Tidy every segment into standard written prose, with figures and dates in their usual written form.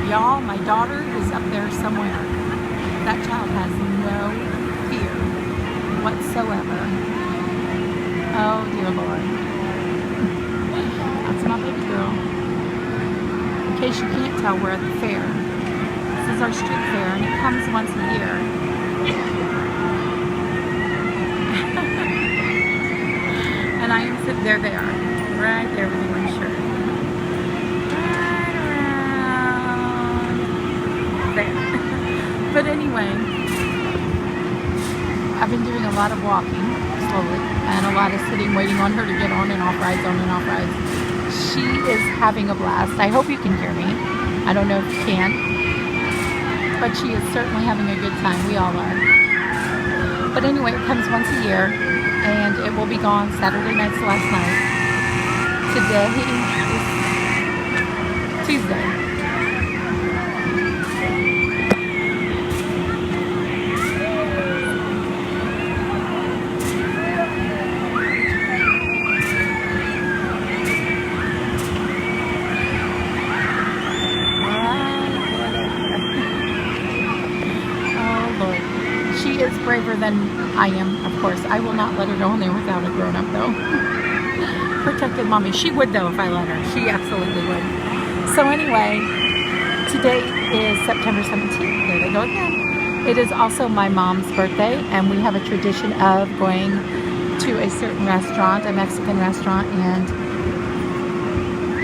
Y'all, my daughter is up there somewhere. That child has no fear whatsoever. Oh, dear Lord. That's my baby girl. In case you can't tell, we're at the fair. This is our street fair, and it comes once a year. And I am sitting there they are. Right there with the orange shirt. But anyway, I've been doing a lot of walking slowly and a lot of sitting waiting on her to get on and off rides, She is having a blast. I hope you can hear me. I don't know if you can, but she is certainly having a good time. We all are. But anyway, it comes once a year and it will be gone. Saturday night's the last night. Today is Tuesday. She is braver than I am, of course. I will not let her go in there without a grown-up, though. Protected mommy. She would, though, if I let her. She absolutely would. So anyway, today is September 17th. There they go again. It is also my mom's birthday, and we have a tradition of going to a certain restaurant, a Mexican restaurant, and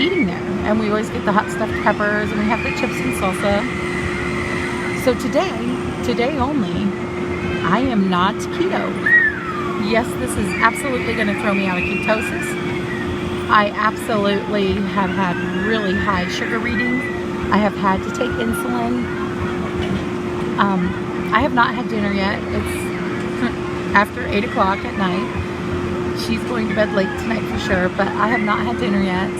eating there. And we always get the hot stuffed peppers, and we have the chips and salsa. So today only, I am not keto. Yes, this is absolutely going to throw me out of ketosis. I absolutely have had really high sugar readings. I have had to take insulin. I have not had dinner yet. It's after 8 o'clock at night. She's going to bed late tonight for sure, but I have not had dinner yet.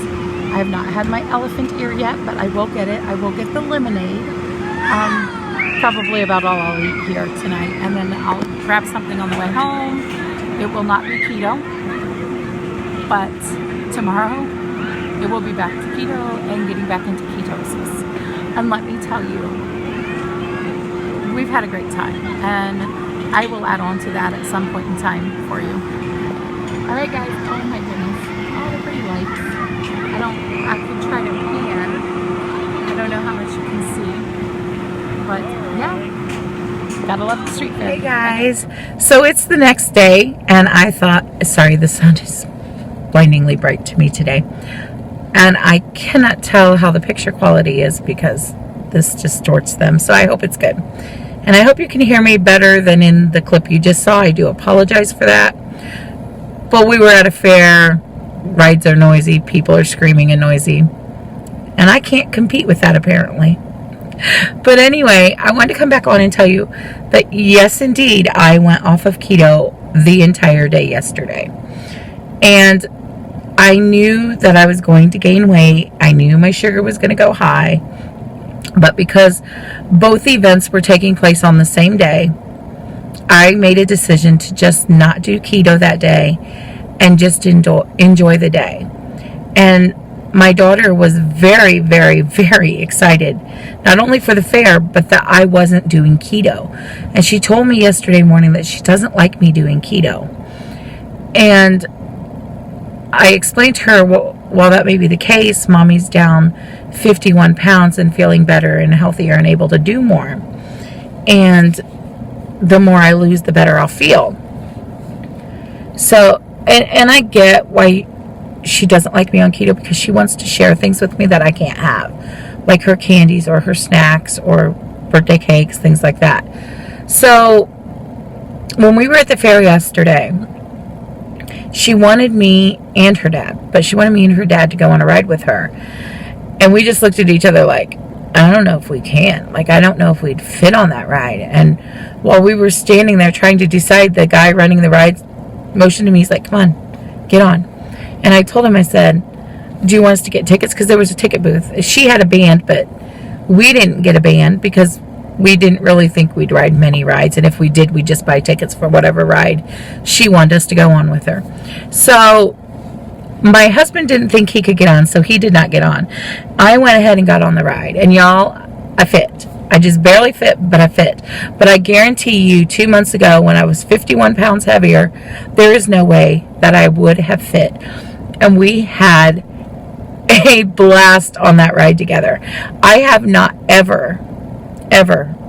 I have not had my elephant ear yet, but I will get it. I will get the lemonade. Probably about all I'll eat here tonight, and then I'll grab something on the way home. It will not be keto, but tomorrow it will be back to keto and getting back into ketosis. And let me tell you, we've had a great time, and I will add on to that at some point in time for you. All right, guys. Oh my goodness, all the pretty lights. I could try to pan. I don't know how much you can see. But yeah, gotta love the street fair. Hey guys, so it's the next day, and I thought, sorry, the sun is blindingly bright to me today, and I cannot tell how the picture quality is because this distorts them, so I hope it's good. And I hope you can hear me better than in the clip you just saw. I do apologize for that. But we were at a fair, rides are noisy, people are screaming and noisy, and I can't compete with that apparently. But anyway, I wanted to come back on and tell you that yes, indeed, I went off of keto the entire day yesterday. And I knew that I was going to gain weight. I knew my sugar was going to go high. But because both events were taking place on the same day, I made a decision to just not do keto that day and just enjoy the day. And my daughter was very, very, very excited, not only for the fair, but that I wasn't doing keto. And she told me yesterday morning that she doesn't like me doing keto. And I explained to her, well, while that may be the case, mommy's down 51 pounds and feeling better and healthier and able to do more. And the more I lose, the better I'll feel. So, and I get why she doesn't like me on keto, because she wants to share things with me that I can't have, like her candies or her snacks or birthday cakes, things like that. So when we were at the fair yesterday, she wanted me and her dad, but she wanted me and her dad to go on a ride with her. And we just looked at each other like, I don't know if we can. Like, I don't know if we'd fit on that ride. And while we were standing there trying to decide, the guy running the ride motioned to me. He's like, come on, get on. And I told him, I said, do you want us to get tickets? Because there was a ticket booth. She had a band, but we didn't get a band because we didn't really think we'd ride many rides. And if we did, we'd just buy tickets for whatever ride she wanted us to go on with her. So My husband didn't think he could get on, so he did not get on. I went ahead and got on the ride. And y'all, I fit. I just barely fit, but I fit. But I guarantee you, 2 months ago when I was 51 pounds heavier, there is no way that I would have fit. And we had a blast on that ride together. I have not ever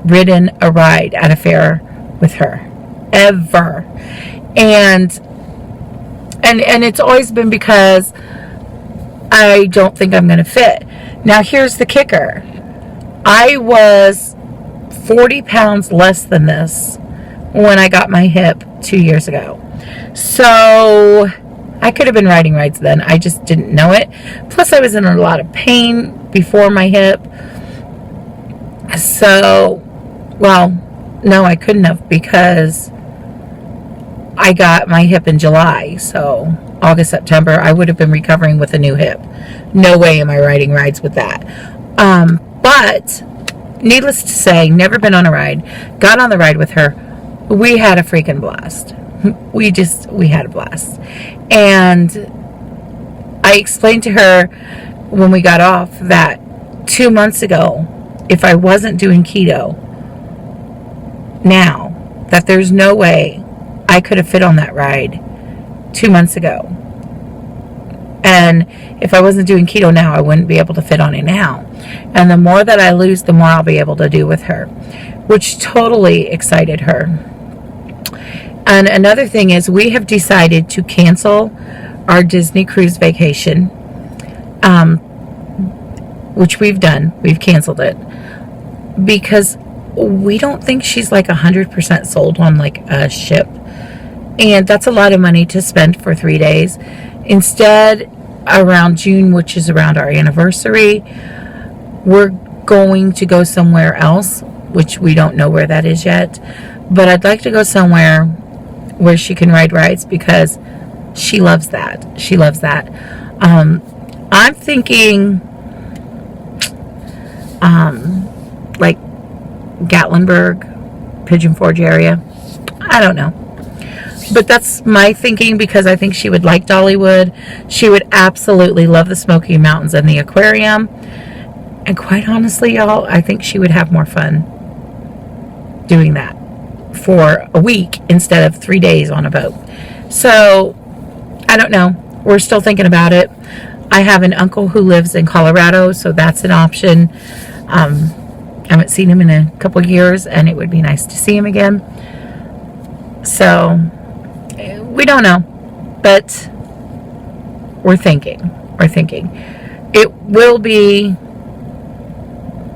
ridden a ride at a fair with her. Ever. And it's always been because I don't think I'm going to fit. Now, here's the kicker. I was 40 pounds less than this when I got my hip 2 years ago. So I could have been riding rides then. I just didn't know it. Plus, I was in a lot of pain before my hip. So, well, no, I couldn't have, because I got my hip in July. So August, September, I would have been recovering with a new hip. No way am I riding rides with that. But needless to say, never been on a ride. Got on the ride with her. We had a freaking blast. We had a blast. And I explained to her when we got off that 2 months ago, if I wasn't doing keto now, that there's no way I could have fit on that ride 2 months ago. And if I wasn't doing keto now, I wouldn't be able to fit on it now. And the more that I lose, the more I'll be able to do with her, which totally excited her. And another thing is, we have decided to cancel our Disney cruise vacation, which we've done. We've canceled it because we don't think she's like 100% sold on like a ship. And that's a lot of money to spend for 3 days. Instead, around June, which is around our anniversary, we're going to go somewhere else, which we don't know where that is yet. But I'd like to go somewhere where she can ride rides, because she loves that. She loves that. I'm thinking like Gatlinburg, Pigeon Forge area. I don't know. But that's my thinking, because I think she would like Dollywood. She would absolutely love the Smoky Mountains and the aquarium. And quite honestly, y'all, I think she would have more fun doing that for a week instead of 3 days on a boat. So, I don't know. We're still thinking about it. I have an uncle who lives in Colorado, so that's an option. I haven't seen him in a couple years, and it would be nice to see him again. So, we don't know, but we're thinking. It will be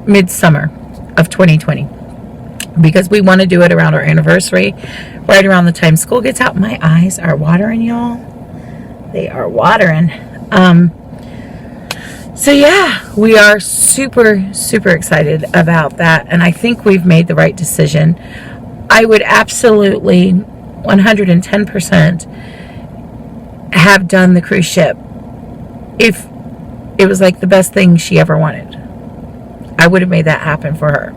midsummer of 2020, because we want to do it around our anniversary, right around the time school gets out. My eyes are watering, y'all. They are watering. So yeah, we are super excited about that, and I think we've made the right decision. I would absolutely 110% have done the cruise ship if it was like the best thing she ever wanted. I would have made that happen for her.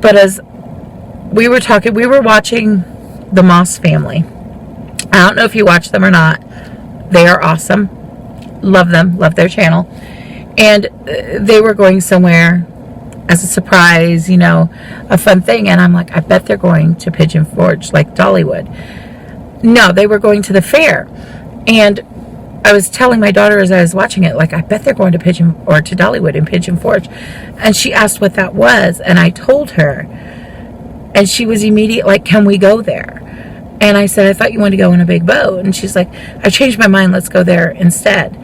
But as we were talking, we were watching the Moss Family. I don't know if you watch them or not. They are awesome. Love them. Love their channel. And they were going somewhere as a surprise, you know, a fun thing. And I'm like, I bet they're going to Pigeon Forge like Dollywood. No, they were going to the fair. And I was telling my daughter as I was watching it, like, I bet they're going to to Dollywood in Pigeon Forge. And she asked what that was. And I told her. And she was immediate, like, can we go there? And I said, I thought you wanted to go in a big boat. And she's like, I changed my mind. Let's go there instead.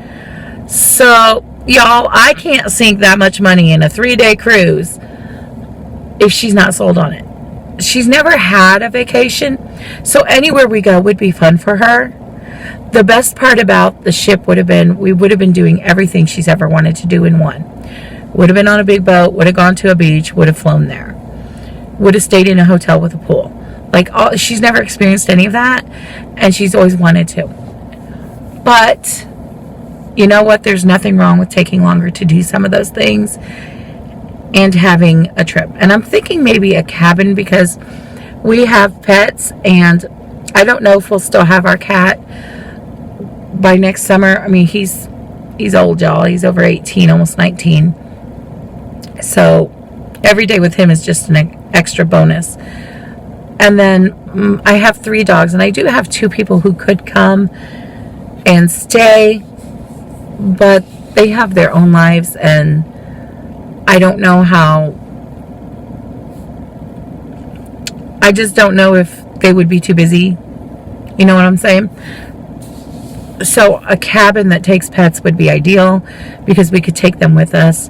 So, y'all, I can't sink that much money in a 3-day cruise if she's not sold on it. She's never had a vacation, so anywhere we go would be fun for her. The best part about the ship would have been, we would have been doing everything she's ever wanted to do in one. Would have been on a big boat, would have gone to a beach, would have flown there. Would have stayed in a hotel with a pool. Like, she's never experienced any of that, and she's always wanted to. But you know what? There's nothing wrong with taking longer to do some of those things and having a trip. And I'm thinking maybe a cabin, because we have pets, and I don't know if we'll still have our cat. by next summer, I mean, he's old, y'all. He's over 18, almost 19. So every day with him is just an extra bonus. And then I have 3 dogs, and I do have 2 people who could come and stay, but they have their own lives, and I don't know how. I just don't know if they would be too busy. You know what I'm saying? So a cabin that takes pets would be ideal, because we could take them with us.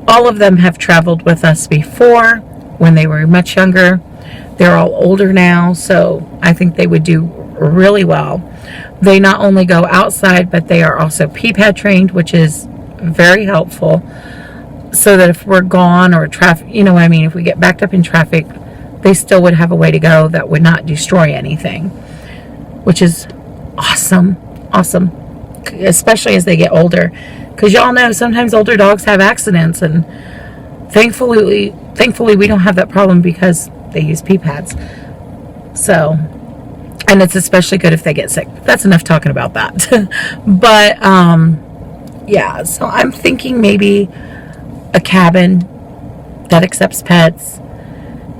All of them have traveled with us before when they were much younger. They're all older now, so I think they would do really well. They not only go outside, but they are also pee-pad trained, which is very helpful, so that if we're gone or traffic, you know what I mean, if we get backed up in traffic, they still would have a way to go that would not destroy anything, which is awesome, especially as they get older, because y'all know sometimes older dogs have accidents, and thankfully we don't have that problem because they use pee pads. So, and it's especially good if they get sick. That's enough talking about that. But yeah, so I'm thinking maybe a cabin that accepts pets,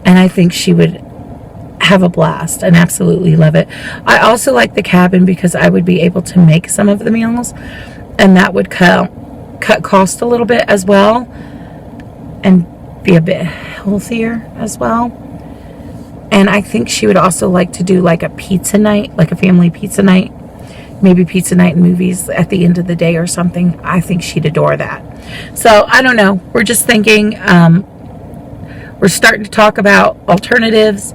and I think she would have a blast and absolutely love it. I also like the cabin because I would be able to make some of the meals, and that would cut cost a little bit as well, and be a bit healthier as well. And I think she would also like to do like a pizza night, like a family pizza night, maybe pizza night and movies at the end of the day or something. I think she'd adore that. So I don't know, we're just thinking, we're starting to talk about alternatives.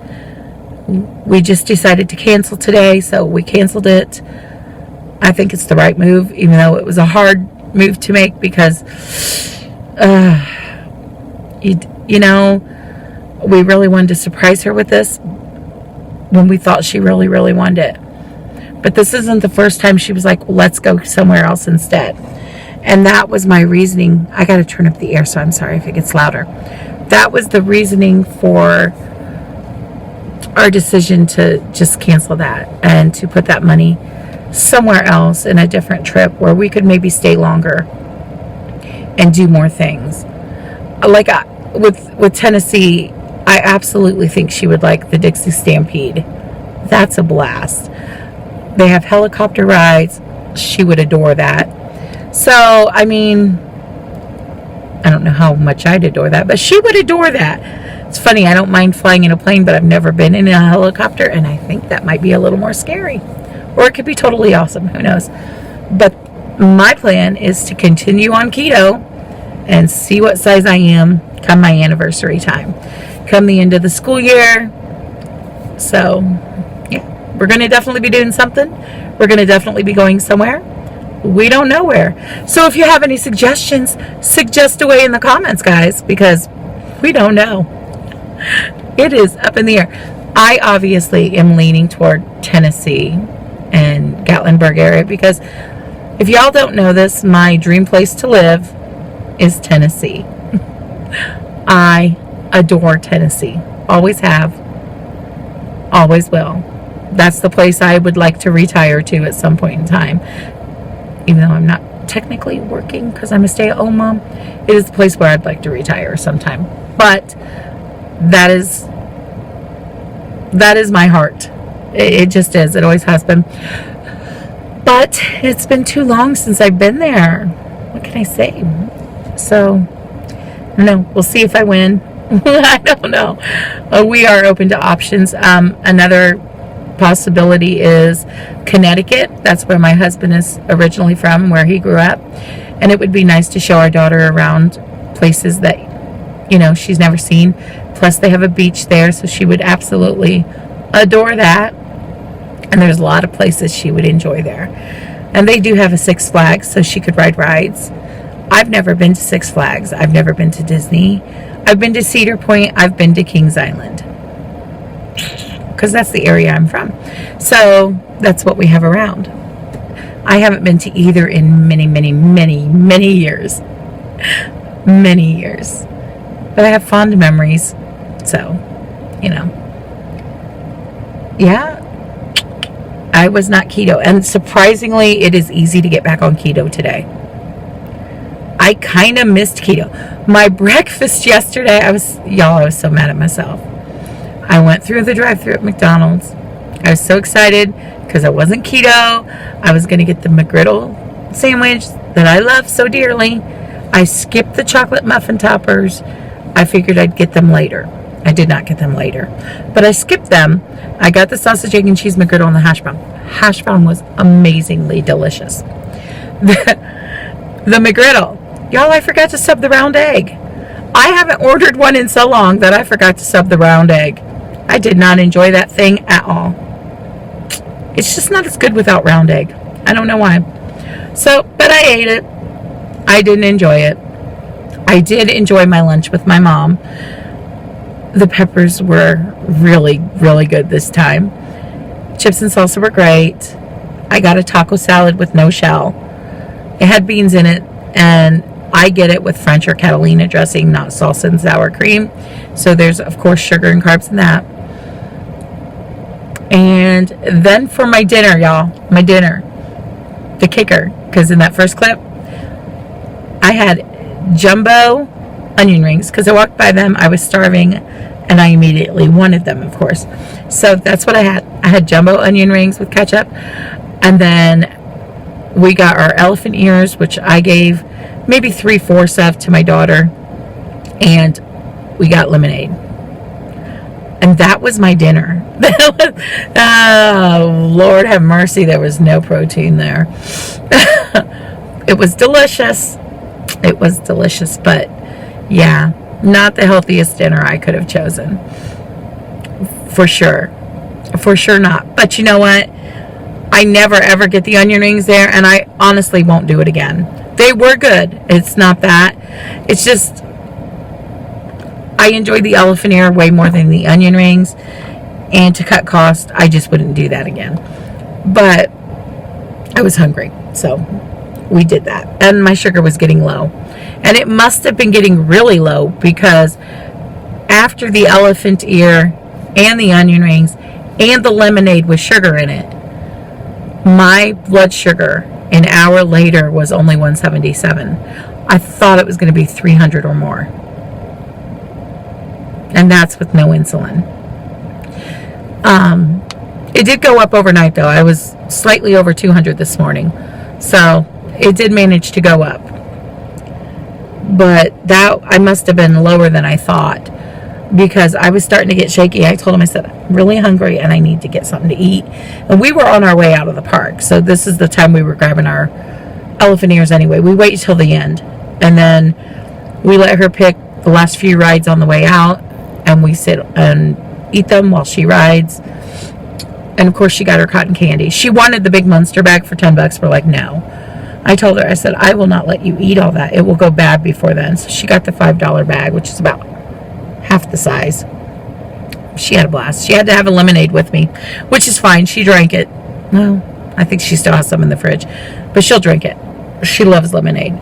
We just decided to cancel today, so we canceled it. I think it's the right move, even though it was a hard move to make, because you know, we really wanted to surprise her with this when we thought she really, really wanted it. But this isn't the first time she was like, well, let's go somewhere else instead. And that was my reasoning. I got to turn up the air, so I'm sorry if it gets louder. That was the reasoning for our decision to just cancel that and to put that money somewhere else in a different trip where we could maybe stay longer and do more things. Like with Tennessee, I absolutely think she would like the Dixie Stampede. That's a blast. They have helicopter rides. She would adore that. So, I mean, I don't know how much I'd adore that, but she would adore that. It's funny, I don't mind flying in a plane, but I've never been in a helicopter, and I think that might be a little more scary. Or it could be totally awesome. Who knows? But my plan is to continue on keto and see what size I am come my anniversary time, come the end of the school year. So yeah, we're going to definitely be doing something. We're going to definitely be going somewhere. We don't know where. So if you have any suggestions, suggest away in the comments, guys, because we don't know. It is up in the air. I obviously am leaning toward Tennessee and Gatlinburg area, because if y'all don't know this, my dream place to live is Tennessee. I adore Tennessee. Always have. Always will. That's the place I would like to retire to at some point in time. Even though I'm not technically working because I'm a stay-at-home mom, it is the place where I'd like to retire sometime. But that is my heart. It just is. It always has been. But it's been too long since I've been there. What can I say? So, I don't know. We'll see if I win. I don't know. We are open to options. Another possibility is Connecticut. That's where my husband is originally from, where he grew up. And it would be nice to show our daughter around places that, you know, she's never seen. Plus, they have a beach there, so she would absolutely adore that. And there's a lot of places she would enjoy there. And they do have a Six Flags, so she could ride rides. I've never been to Six Flags. I've never been to Disney. I've been to Cedar Point. I've been to Kings Island, because that's the area I'm from. So that's what we have around. I haven't been to either in many, many, many, many years. Many years. But I have fond memories. So, you know. Yeah. I was not keto. And surprisingly, it is easy to get back on keto today. I kind of missed keto. My breakfast yesterday, I was so mad at myself. I went through the drive-thru at McDonald's. I was so excited because I wasn't keto. I was going to get the McGriddle sandwich that I love so dearly. I skipped the chocolate muffin toppers. I figured I'd get them later. I did not get them later, but I skipped them. I got the sausage, egg, and cheese McGriddle and the hash brown. Hash brown was amazingly delicious. The McGriddle, y'all, I forgot to sub the round egg. I haven't ordered one in so long that I forgot to sub the round egg. I did not enjoy that thing at all. It's just not as good without round egg. I don't know why. So, but I ate it. I didn't enjoy it. I did enjoy my lunch with my mom. The peppers were really, really good this time. Chips and salsa were great. I got a taco salad with no shell. It had beans in it, and I get it with French or Catalina dressing, not salsa and sour cream. So there's, of course, sugar and carbs in that. And then for my dinner, y'all, the kicker, because in that first clip, I had jumbo onion rings, because I walked by them, I was starving, and I immediately wanted them, of course. So that's what I had. I had jumbo onion rings with ketchup, and then we got our elephant ears, which I gave maybe 3/4 of to my daughter, and we got lemonade. And that was my dinner. Oh, Lord have mercy, there was no protein there. It was delicious. It was delicious, but yeah, not the healthiest dinner I could have chosen. For sure. For sure not. But you know what? I never ever get the onion rings there, and I honestly won't do it again. They were good. It's not that. It's just, I enjoyed the elephant ear way more than the onion rings, and to cut cost, I just wouldn't do that again. But I was hungry, so we did that. And my sugar was getting low. And it must have been getting really low, because after the elephant ear and the onion rings and the lemonade with sugar in it, my blood sugar an hour later was only 177. I thought it was going to be 300 or more. And that's with no insulin. It did go up overnight, though. I was slightly over 200 this morning. So it did manage to go up. But that, I must have been lower than I thought, because I was starting to get shaky. I told him, I said, I'm really hungry and I need to get something to eat. And we were on our way out of the park. So this is the time we were grabbing our elephant ears anyway. We wait till the end. And then we let her pick the last few rides on the way out. And we sit and eat them while she rides. And of course she got her cotton candy. She wanted the big Munster bag for $10. We're like, no. I told her, I said, I will not let you eat all that. It will go bad before then. So she got the $5 bag, which is about half the size. She had a blast. She had to have a lemonade with me, which is fine. She drank it. Well, I think she still has some in the fridge, but she'll drink it. She loves lemonade.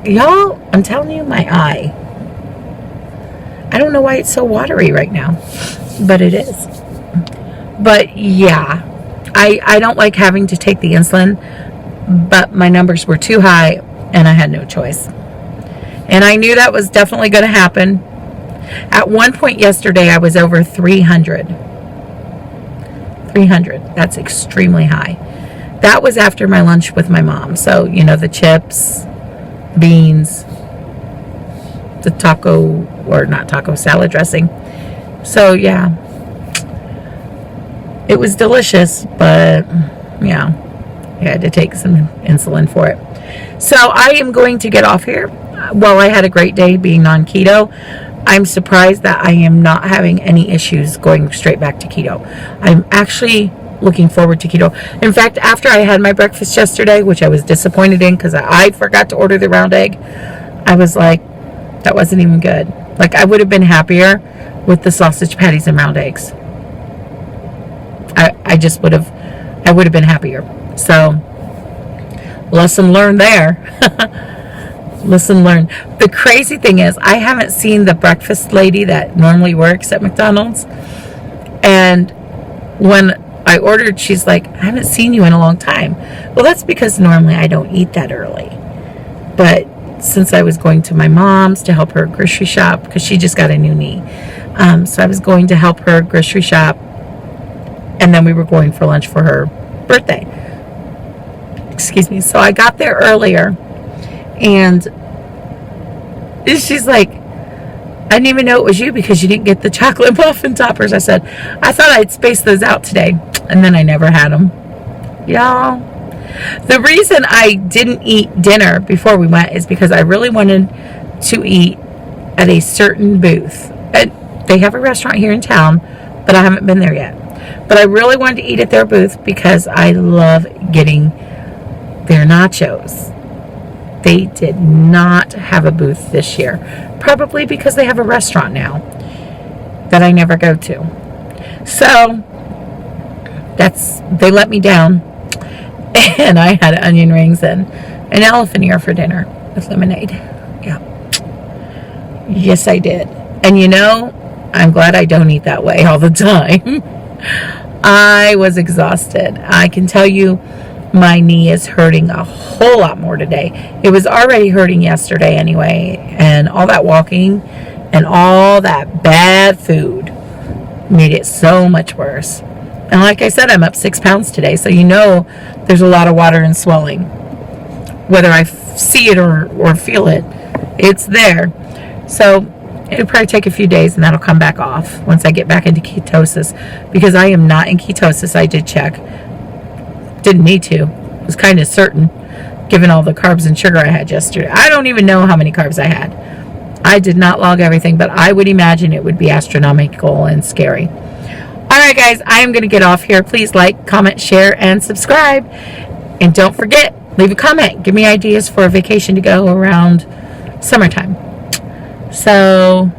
Y'all, I'm telling you, my eye. I don't know why it's so watery right now, but it is. But yeah, I don't like having to take the insulin, but my numbers were too high and I had no choice. And I knew that was definitely going to happen. At one point yesterday, I was over 300. 300. That's extremely high. That was after my lunch with my mom. So, you know, the chips, beans, the taco, or not taco, salad dressing. So, yeah. It was delicious, but, yeah, I had to take some insulin for it. So, I am going to get off here. Well, I had a great day being non-keto. I'm surprised that I am not having any issues going straight back to keto. I'm actually looking forward to keto. In fact, after I had my breakfast yesterday, which I was disappointed in because I forgot to order the round egg, I was like, that wasn't even good. Like, I would have been happier with the sausage patties and round eggs. I would have been happier. So, lesson learned there. Lesson learned. The crazy thing is, I haven't seen the breakfast lady that normally works at McDonald's. And when I ordered, she's like, I haven't seen you in a long time. Well, that's because normally I don't eat that early. But since I was going to my mom's to help her grocery shop, because she just got a new knee. So I was going to help her grocery shop, and then we were going for lunch for her birthday. Excuse me. So I got there earlier, and she's like, I didn't even know it was you because you didn't get the chocolate muffin toppers. I said, I thought I'd space those out today, and then I never had them. Y'all, the reason I didn't eat dinner before we went is because I really wanted to eat at a certain booth. And they have a restaurant here in town, but I haven't been there yet. But I really wanted to eat at their booth because I love getting their nachos. They did not have a booth this year, probably because they have a restaurant now that I never go to. So they let me down, and I had onion rings and an elephant ear for dinner with lemonade. Yeah, yes, I did. And you know, I'm glad I don't eat that way all the time. I was exhausted. I can tell you, my knee is hurting a whole lot more today. It was already hurting yesterday anyway, and all that walking and all that bad food made it so much worse. And like I said, I'm up 6 pounds today, so you know there's a lot of water and swelling. Whether I see it or feel it, it's there. So it'll probably take a few days, and that'll come back off once I get back into ketosis, because I am not in ketosis. I did check. Didn't need to. Was kind of certain, given all the carbs and sugar I had yesterday. I don't even know how many carbs I had. I did not log everything, but I would imagine it would be astronomical and scary. Alright guys, I am going to get off here. Please like, comment, share, and subscribe. And don't forget, leave a comment. Give me ideas for a vacation to go around summertime. So